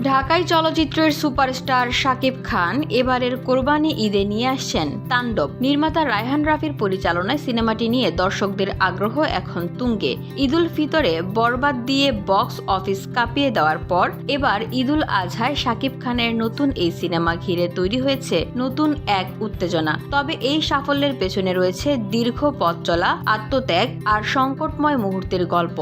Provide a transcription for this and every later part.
ঢাকাই চলচ্চিত্রের সুপারস্টার শাকিব খান এবারের কোরবানি ঈদে নিয়ে আসছেন তাণ্ডব। নির্মাতা রায়হান রাফির পরিচালনায় সিনেমাটি নিয়ে দর্শকদের আগ্রহ এখন তুঙ্গে। ঈদুল ফিতরে বরবাদ দিয়ে বক্স অফিস কাঁপিয়ে দেওয়ার পর এবার ঈদুল আজহায় শাকিব খানের নতুন এই সিনেমা ঘিরে তৈরি হয়েছে নতুন এক উত্তেজনা। তবে এই সাফল্যের পেছনে রয়েছে দীর্ঘ পথ চলা, আত্মত্যাগ আর সংকটময় মুহূর্তের গল্প।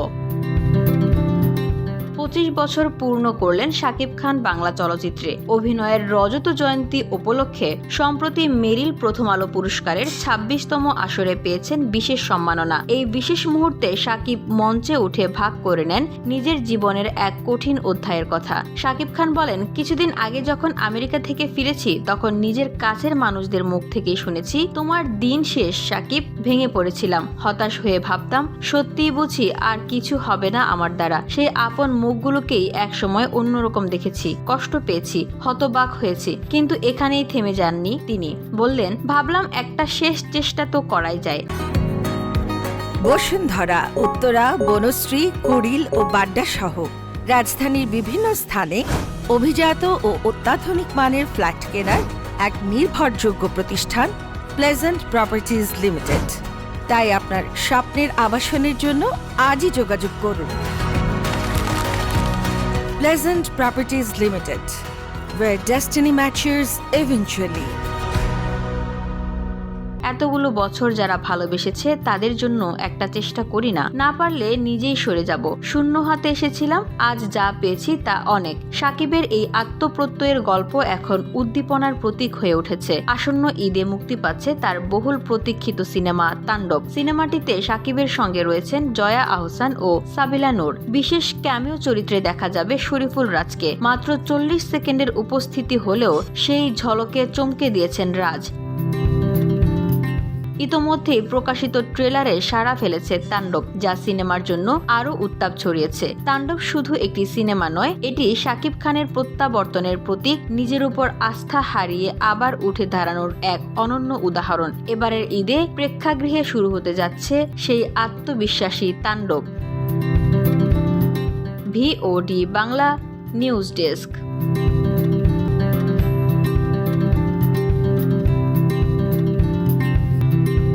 25 বছর পূর্ণ করলেন শাকিব খান বাংলা চলচ্চিত্রে। অভিনয়ের রজত জয়ন্তী উপলক্ষে সম্প্রতি মেরিল প্রথম আলো পুরস্কারের 26তম আসরে পেয়েছেন বিশেষ সম্মাননা। এই বিশেষ মুহূর্তে শাকিব মঞ্চে উঠে ভাগ করে নেন নিজের জীবনের এক কঠিন অধ্যায়ের কথা। শাকিব খান বলেন, কিছুদিন আগে যখন আমেরিকা থেকে ফিরেছি তখন নিজের কাছের মানুষদের মুখ থেকেই শুনেছি, তোমার দিন শেষ শাকিব। ভেঙে পড়েছিলাম, হতাশ হয়ে ভাবতাম সত্যিই বুঝি আর কিছু হবে না আমার দ্বারা। সেই আপন মুখগুলোকেই একসময় অন্যরকম দেখেছি, কষ্ট পেয়েছি, হতবাক হয়েছি, কিন্তু এখানেই থেমে যাননি তিনি। বললেন, ভাবলাম একটা শেষ চেষ্টা তো করাই যায়। বসুন্ধরা, উত্তরা, বনশ্রী, কুড়িল ও বাড্ডা সহ রাজধানীর বিভিন্ন স্থানে অভিজাত ও অত্যাধুনিক মানের ফ্ল্যাট কেনার এক নির্ভরযোগ্য প্রতিষ্ঠান প্লেজেন্ট প্রপার্টিজ লিমিটেড। তাই আপনার স্বপ্নের আবাসনের জন্য আজই যোগাযোগ করুন। Pleasant Properties Limited, where destiny matches eventually. এতগুলো বছর যারা ভালোবেসেছে তাদের জন্য একটা চেষ্টা করি না, না পারলে নিজেই সরে যাব। শূন্য হাতে এসেছিলাম, আজ যা পেয়েছি তা অনেক। শাকিবের এই আত্মপ্রত্যয়ের গল্প এখন উদ্দীপনার প্রতীক হয়ে উঠেছে। আসন্ন ঈদে মুক্তি পাচ্ছে তার বহুল প্রতীক্ষিত সিনেমা তাণ্ডব। সিনেমাটিতে শাকিবের সঙ্গে রয়েছেন জয়া আহসান ও সাবিলা নূর। বিশেষ ক্যামিও চরিত্রে দেখা যাবে শরীফুল রাজকে। মাত্র 40 সেকেন্ডের উপস্থিতি হলেও সেই ঝলকে চমকে দিয়েছেন রাজ। ইতোমধ্যেই প্রকাশিত ট্রেলারে সাড়া ফেলেছে তাণ্ডব, যা সিনেমার জন্য আরও উত্তাপ ছড়িয়েছে। তাণ্ডব শুধু একটি সিনেমা নয়, এটি শাকিব খানের প্রত্যাবর্তনের প্রতীক, নিজের উপর আস্থা হারিয়ে আবার উঠে দাঁড়ানোর এক অনন্য উদাহরণ। এবারের ঈদে প্রেক্ষাগৃহে শুরু হতে যাচ্ছে সেই আত্মবিশ্বাসী তাণ্ডব। VOD Bangla news desk.